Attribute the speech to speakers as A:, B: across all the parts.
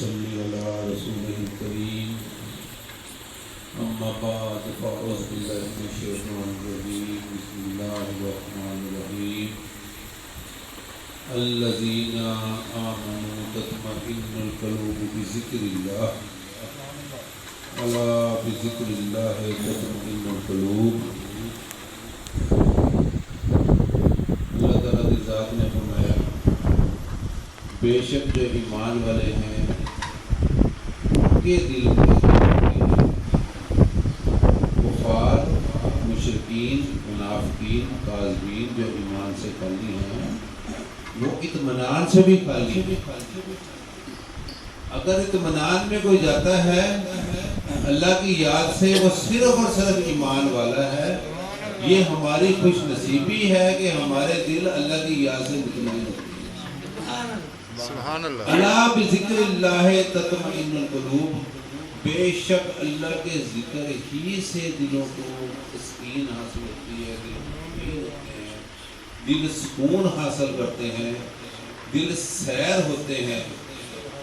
A: صلی علی رسول الکریم اما بعد فاعوذ باللہ من الشیطان الرجیم بسم اللہ الرحمن الرحیم الذین آمنوا تطمئن القلوب بذکر اللہ الا بذکر اللہ تطمئن القلوب۔ اللہ تعالیٰ کی ذات نے فرمایا بے شک جو ایمان والے ہیں کے دل میں کفار، مشرکین، منافقین، کاذبین جو ایمان سے خالی ہیں وہ اطمینان سے بھی خالی ہیں۔ اگر اطمینان میں کوئی جاتا ہے اللہ کی یاد سے وہ صرف اور صرف ایمان والا ہے۔ یہ ہماری خوش نصیبی ہے کہ ہمارے دل اللہ کی یاد سے مطمئن ہوتے ہیں۔
B: سبحان اللہ۔
A: الا بذکر اللہ تطمئن القلوب، بے شک اللہ کے ذکر ہی سے دلوں کو تسکین حاصل ہوتی ہے، دل مطمئن ہوتے ہیں، دل سکون حاصل کرتے ہیں، دل سیر ہوتے ہیں۔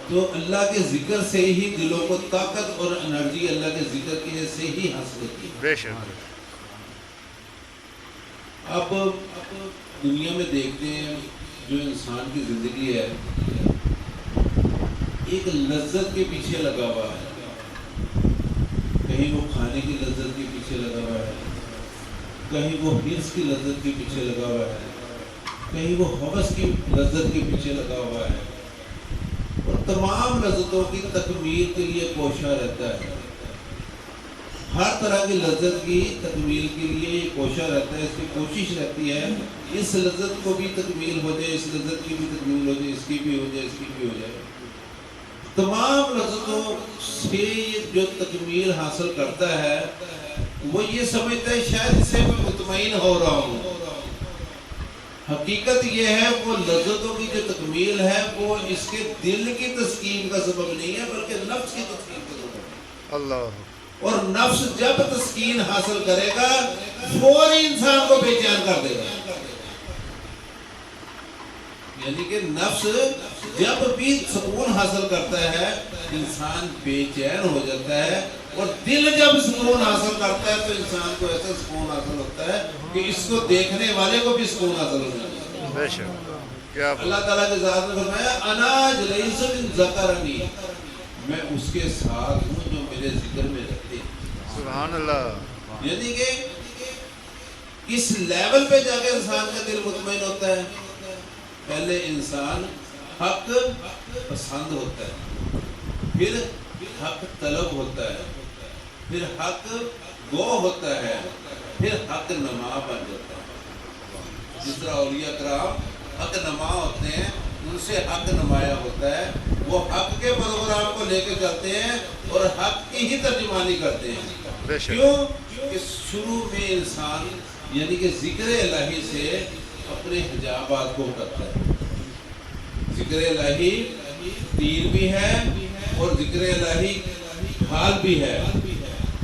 A: تو اللہ کے ذکر سے ہی دلوں کو طاقت اور انرجی اللہ کے ذکر کے سے ہی حاصل ہوتی ہے۔
B: بے شک۔
A: اب دنیا میں دیکھتے ہیں جو انسان کی زندگی ہے ایک لذت کے پیچھے لگا ہوا ہے، کہیں وہ کھانے کی لذت کے پیچھے لگا ہوا ہے، کہیں وہ حرص کی لذت کے پیچھے لگا ہوا ہے، کہیں وہ ہوس کی لذت کے پیچھے لگا ہوا ہے، اور تمام لذتوں کی تکمیل کے لیے کوشاں رہتا ہے۔ ہر طرح کی لذت کی تکمیل کے لیے یہ کوشاں رہتا ہے، اس کی کوشش رہتی ہے اس لذت کو بھی تکمیل ہو جائے، اس لذت کی بھی تکمیل ہو جائے، اس کی بھی ہو جائے، اس کی بھی ہو جائے۔ تمام لذتوں سے جو تکمیل حاصل کرتا ہے وہ یہ سمجھتا ہے شاید اس سے میں مطمئن ہو رہا ہوں۔ حقیقت یہ ہے وہ لذتوں کی جو تکمیل ہے وہ اس کے دل کی تسکین کا سبب نہیں ہے بلکہ نفس کی تسکین کا سبب ہے۔
B: اللہ۔
A: اور نفس جب تسکین حاصل کرے گا فوری انسان کو بے چین کر دے گا۔ یعنی کہ نفس جب بھی سکون حاصل کرتا ہے انسان بے چین ہو جاتا ہے، اور دل جب سکون حاصل کرتا ہے تو انسان کو ایسا سکون حاصل ہوتا ہے کہ اس کو دیکھنے والے کو بھی سکون حاصل ہو جاتا ہے۔
B: بے شک۔ کیا
A: اللہ تعالیٰ کے ذات نے فرمایا انا جلیس من ذکرنی، میں اس کے ساتھ ہوں جو میرے ذکر میں رہتے ہیں۔
B: سبحان اللہ۔
A: یعنی کہ اس لیول پہ جا کے انسان کا دل مطمئن ہوتا ہے۔ پہلے انسان حق پسند ہوتا ہے، پھر حق طلب ہوتا ہے، پھر حق گو ہوتا ہے، پھر حق نما بن جاتا ہے۔ جس طرح اولیاء کرام حق نما ہوتے ہیں، ان سے حق نمایاں ہوتا ہے، وہ حق کے پروگرام کو لے کے چلتے ہیں اور حق کی ہی ترجمانی کرتے ہیں۔ کیوں کہ شروع میں انسان یعنی کہ ذکر الہی سے اپنے حجابات کو کرتا ہے۔ ذکر الہی تیر بھی ہے اور ذکر الہی ڈھال بھی ہے۔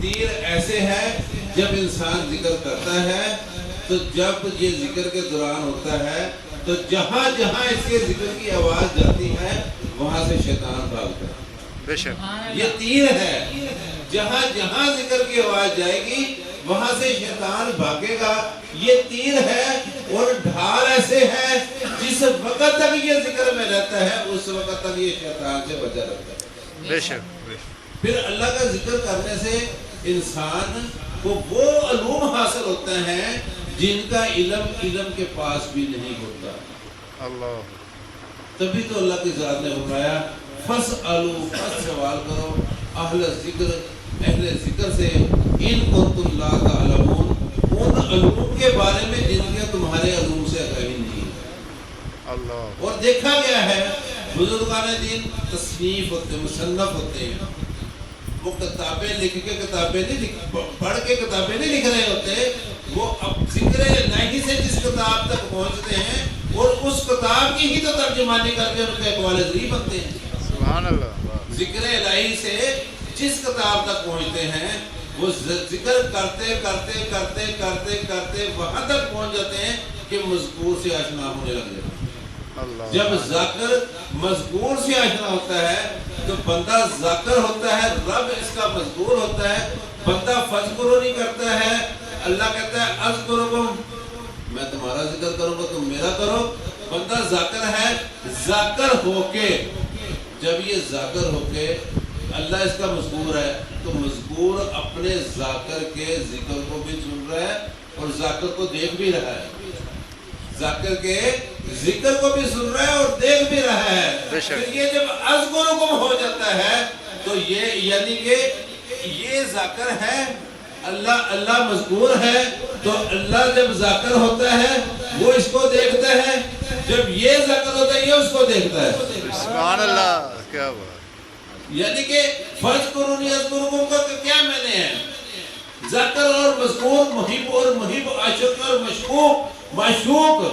A: تیر ایسے ہے جب انسان ذکر کرتا ہے تو جب یہ ذکر کے دوران ہوتا ہے تو جہاں جہاں اس کے ذکر کی آواز جاتی ہے وہاں سے شیطان بھاگتا ہے۔
B: بے شک۔
A: یہ تیر ہے، جہاں جہاں ذکر کی آواز جائے گی وہاں سے شیطان بھاگے گا۔ یہ تیر ہے اور ڈھال ایسے ہے جس وقت تک یہ ذکر میں رہتا ہے اس وقت تک یہ شیطان سے بچا رہتا ہے۔
B: بے شک۔
A: پھر اللہ کا ذکر کرنے سے انسان کو وہ علوم حاصل ہوتا ہے جن کا علم کے پاس بھی نہیں ہوتا۔
B: اللہ۔
A: تبھی تو اللہ کی ذات نے فرمایا فاسألوا، پس سوال کرو اہل ذکر سے ان کنتم لا تعلمون، ان علوم کے بارے میں جن کے تمہارے علوم سے آگاہی نہیں ہے۔
B: اللہ۔
A: اور دیکھا گیا ہے بزرگان دین تصنیف ہوتے، مصنف ہوتے ہیں، وہ کتابیں لکھ کے کتابیں نہیں پڑھ کے کتابیں نہیں لکھ رہے ہوتے، وہ اب ذکر الہی سے جس کتاب تک پہنچتے ہیں اور اس کتاب کی ہی تو ترجمانی کر کے ان کے اقوال ذریع بنتے ہیں۔
B: سبحان اللہ۔
A: ذکر الہی سے جس کتاب تک پہنچتے ہیں وہ ذکر کرتے کرتے کرتے کرتے کرتے وہاں تک پہنچ جاتے ہیں کہ مذکور سے آشنا ہونے لگ جاتے ہیں۔ جب ذکر مذکور سے آشنا ہوتا ہے تو بندہ ذاکر ہوتا ہے، رب اس کا مذکور ہوتا ہے. بندہ فذکرو نہیں کرتا ہے، اللہ کہتا ہے اذکرکم، میں تمہارا ذکر کروں گا تم میرا کرو. بندہ ذاکر ہے، ذاکر ہو کے، جب یہ ذاکر ہو کے اللہ اس کا مذکور ہے تو مذکور اپنے ذاکر کے ذکر کو بھی سن رہا ہے اور ذاکر کو دیکھ بھی رہا ہے. ذاکر کے ذکر کو بھی سن رہا ہے اور دیکھ بھی رہا ہے. پھر یہ جب اذکرکم ہو جاتا ہے تو یہ یعنی کہ یہ ذاکر ہے، اللہ مذکور ہے، تو اللہ جب ذاکر ہوتا ہے وہ اس کو دیکھتا ہے، جب یہ ذاکر ہوتا ہے یہ اس کو دیکھتا ہے.
B: سبحان اللہ، کیا بات.
A: یعنی کہ فذکرونی اذکرکم کا کیا معنی ہے؟ ذکر اور مذکور، محب اور محب، عاشق اور مشکوک معشوق،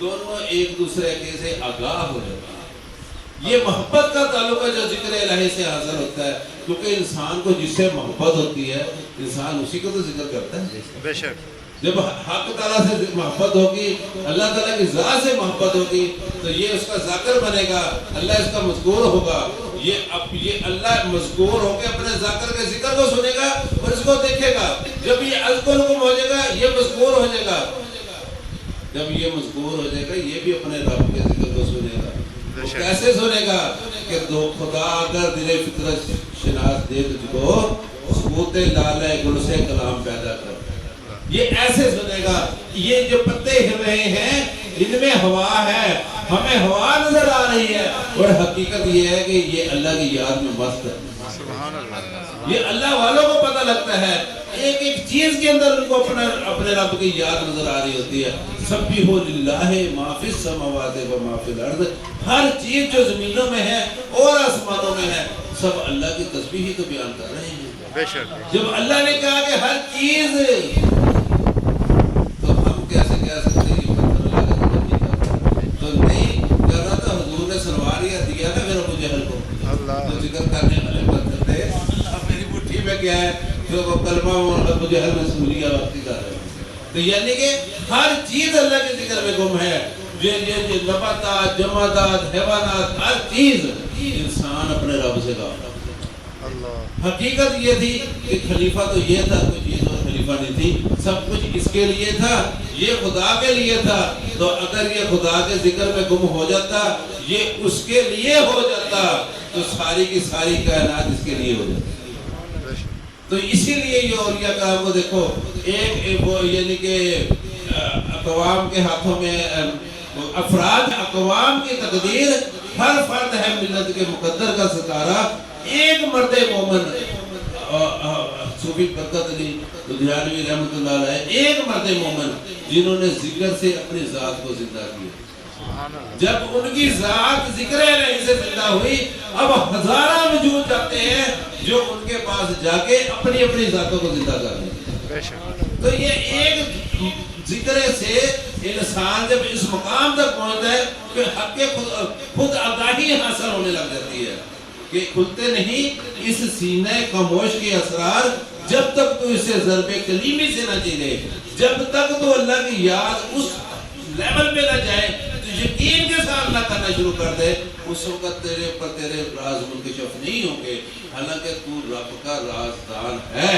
A: دونوں ایک دوسرے کے سے آگاہ ہو جاتا ہے. یہ محبت کا تعلق ہے جو ذکر الہی سے حاصل ہوتا ہے، کیونکہ انسان کو جس سے محبت ہوتی ہے انسان اسی کو تو ذکر کرتا ہے.
B: بے شک
A: جب حق تعالیٰ سے محبت ہوگی، اللہ تعالیٰ کی ذات سے محبت ہوگی تو یہ اس کا ذاکر بنے گا، اللہ اس کا مذکور ہوگا. یہ اللہ مذکور ہو کے اپنے ذاکر کے ذکر کو سنے گا اور اس کو دیکھے گا. جب یہ اذکرکم ہو جائے گا یہ مذکور ہو جائے گا. جب یہ مذکور ہو جائے گا یہ بھی اپنے رب کے ذکر کو سنے گا. وہ کیسے سنے گا کہ دو خدا اگر دل فطرت شناس دے تجھ کو ثبوت لالہ گل سے کلام پیدا کر. یہ ایسے سنے گا. یہ جو پتے ہل رہے ہیں ان میں ہوا ہے، ہمیں ہوا نظر آ رہی ہے اور حقیقت یہ ہے کہ یہ اللہ کی یاد میں مست ہے.
B: سبحان اللہ.
A: یہ اللہ والوں کو پتہ لگتا ہے، ایک ایک چیز کے اندر ان کو اپنے رب کی یاد نظر آ رہی ہوتی ہے. سبحوا للہ ما فی السماوات و ما فی الارض، ہر چیز جو زمینوں میں ہے اور آسمانوں میں ہے سب اللہ کی تسبیح ہی تو بیان کر رہے ہیں.
B: بے شک.
A: جب اللہ نے کہا کہ ہر چیز، تو ہم کیسے کہہ سکتے ہیں یہ پتھر اللہ کا ذکر نہیں کرتا؟ تو نہیں کر رہا تھا، حضور نے سلوار دیا نا میرا ابو جہل کو، تو ذکر کرنے والے پتھر تھے. اب میری مٹھی میں کیا ہے جو وہ کلمہ ابو جہل میں سوریہ وقتی کر رہے ہیں. تو یعنی کہ ہر چیز اللہ کے ذکر میں گم ہے. یہ نباتات، جمادات، حیوانات، ہر چیز انسان اپنے رب سے غافل. حقیقت یہ تھی کہ خلیفہ تو یہ تھا، کوئی چیز اور خلیفہ نہیں تھی، سب کچھ اس کے لیے تھا، یہ خدا کے لیے تھا. تو اگر یہ خدا کے ذکر میں گم ہو جاتا، یہ اس کے لیے ہو جاتا، تو ساری کی ساری کائنات اس کے لیے ہو جاتی. تو اسی لیے یہ اولیاء کرام کو دیکھو، ایک وہ یعنی کہ اقوام کے ہاتھوں میں افراد، اقوام کی تقدیر، ہر فرد ہے ملت کے مقدر کا ستارہ. ایک مرد مومن، صوفی برکت علی لدھیانوی رحمۃ اللہ علیہ، ایک مرد مومن جنہوں نے ذکر سے اپنی ذات کو زندہ کیا. جب ان کی ذات ذکر الہی سے زندہ ہوئی، اب ہزارہ وجود جاتے ہیں جو ان کے پاس جا کے اپنی اپنی ذاتوں کو زندہ کر دیں. تو یہ ایک ذکر سے انسان جب اس مقام تک پہنچتا ہے کہ حق خود آگاہی حاصل ہونے لگ جاتی ہے کہ کھلتے نہیں اس سینہ خاموش کے اسرار، جب تک تو اسے ضرب کلیمی سے نہ جینے، جب تک تو اللہ کی یاد اس لیول پہ نہ جائے تو یقین کے ساتھ نہ کرنا شروع کر دے، اس وقت تیرے پر تیرے راز منکشف نہیں ہوں گے. حالانکہ تو رب کا رازدان ہے،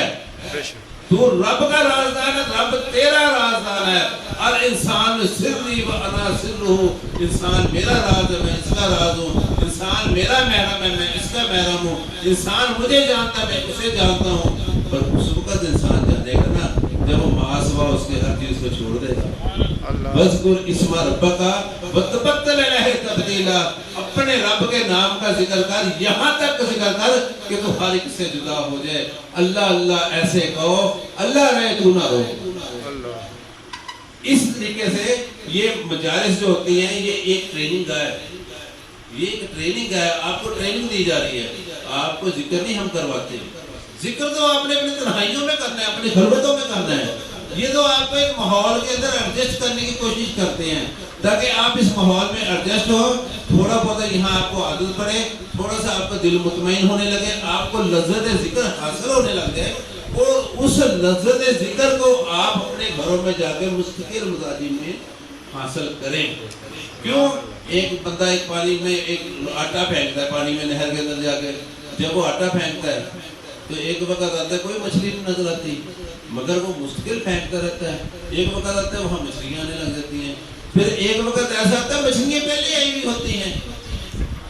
A: تو رب کا رازدان ہے، رب تیرا رازدان ہے. اور انسان سری و انا سرہ، انسان میرا راز ہے، میں اس کا راز ہوں. انسان میرا محرم ہے، میں اس کا محرم ہوں. انسان مجھے جانتا ہے، میں اسے جانتا ہوں. پر اس وقت انسان جانے گا نا جب وہ ماسوا اس کے ہر چیز کو چھوڑ دے گا. وَذْكُرْ اسْمَ رَبَّكَ وَتَبَتَّلْ إِلَيْهِ تَبْتِيلًا، اپنے رب کے نام کا ذکر کر، یہاں تک ذکر کر کہ تو خالق سے جدا ہو جائے. اللہ اللہ ایسے کہو، اللہ رہے تو نہ رو. اس طریقے سے یہ مجالس جو ہوتی ہیں یہ ایک ٹریننگ ہے، یہ ایک ٹریننگ ہے. آپ کو ٹریننگ دی جا رہی ہے، آپ کو ذکر نہیں ہم کرواتے. ذکر تو آپ نے اپنی تنہائیوں میں کرنا ہے، اپنی خلوتوں میں کرنا ہے. یہ تو آپ کو ایک ماحول کے اندر ایڈجسٹ کرنے کی کوشش کرتے ہیں تاکہ آپ اس ماحول میں ایڈجسٹ ہو. تھوڑا بہت یہاں آپ کو عادت پڑے، تھوڑا سا آپ کا دل مطمئن ہونے لگے، آپ کو لذت ذکر حاصل ہونے لگ جائے، اور اس لذت ذکر کو آپ اپنے گھروں میں جا کے مستقل مزاجی میں حاصل کریں. کیوں؟ ایک بندہ ایک پانی میں ایک آٹا پھینکتا ہے پانی میں نہر کے اندر جا کے. جب وہ آٹا پھینکتا ہے تو ایک وقت آتا ہے کوئی مچھلی نہیں نظر آتی، مگر وہ مستقل پھینکتا رہتا ہے. ایک وقت آتا ہے وہاں مچھلیاں آنے لگ جاتی ہیں. پھر ایک وقت ایسا آتا ہے مچھلیاں پہلے آئی ہوئی ہوتی ہیں.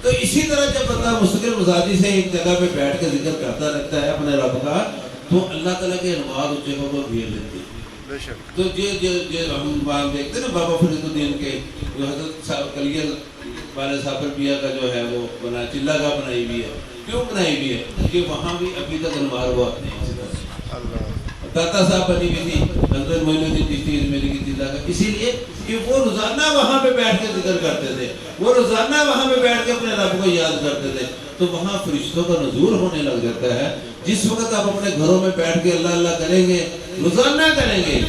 A: تو اسی طرح جب بندہ مستقل مزاجی سے ایک جگہ پہ بیٹھ کے ذکر کرتا رہتا ہے اپنے رب کا، تو اللہ تعالیٰ کے انوار اس جگہ کو گھیر لیتے ہیں.
B: بے شک.
A: تو جو ہم بات دیکھتے ہیں نا بابا فرید الدین کے جو حضرت کلیہ والے صاحب پیا کا جو ہے وہ بنا چلا کا بنائی ہوئی ہے. کیوں بنائی ہوئی ہے؟ کہ وہاں بھی ابھی تک انوار ہوا نہیں.
B: اللہ.
A: داتا صاحب بنی ہوئی تھی حضرت معین الدین چشتی اجمیری کی چلا کا، اسی لیے کہ وہ روزانہ وہاں پہ بیٹھ کے ذکر کرتے تھے، وہ روزانہ وہاں پہ بیٹھ کے اپنے رب کو یاد کرتے تھے. تو وہاں فرشتوں کا نزول ہونے لگ جاتا ہے. جس وقت آپ اپنے گھروں میں بیٹھ کے اللہ اللہ کریں گے، روزانہ کریں گے،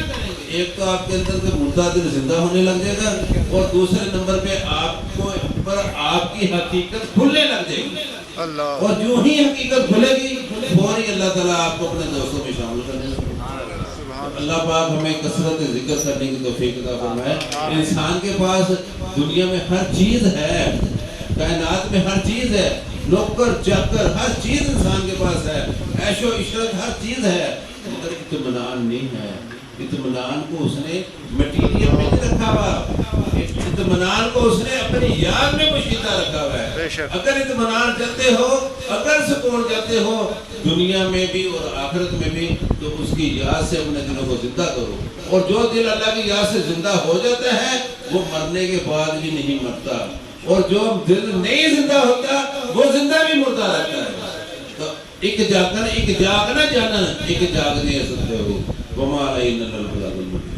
A: ایک تو آپ کے اندر سے مردہ دل زندہ ہونے لگ جائے گا، اور دوسرے نمبر پہ آپ کو پر آپ کی حقیقت کھلنے لگ جائے گی.
B: اللہ.
A: اور جو ہی حقیقت کھلے گی فوری اللہ تعالیٰ آپ کو اپنے دوستوں میں شامل کرنے لگے. اللہ پاک ہمیں کثرت ذکر کرنے کی توفیق عطا فرمائے. انسان کے پاس دنیا میں ہر چیز ہے، کائنات میں ہر چیز ہے، نوکر چاکر ہر چیز انسان کے پاس ہے، عیش و عشرت ہر چیز ہے، مگر اطمینان نہیں ہے. اطمینان کو اس نے مٹیریل میں نہیں رکھا ہوا، اطمینان کو اس نے اپنی یاد میں پوشیدہ رکھا ہوا ہے. اگر اطمینان چاہتے ہو، اگر سکون چاہتے ہو دنیا میں بھی اور آخرت میں بھی، تو اس کی یاد سے اپنے دلوں کو زندہ کرو. اور جو دل اللہ کی یاد سے زندہ ہو جاتا ہے وہ مرنے کے بعد بھی نہیں مرتا، اور جو دل نہیں زندہ ہوتا وہ زندہ بھی مردہ رہتا ہے. تو ایک جاگنا جانا، ایک جاگنے سکتے ہو. وما علینا الا البلاغ المبین.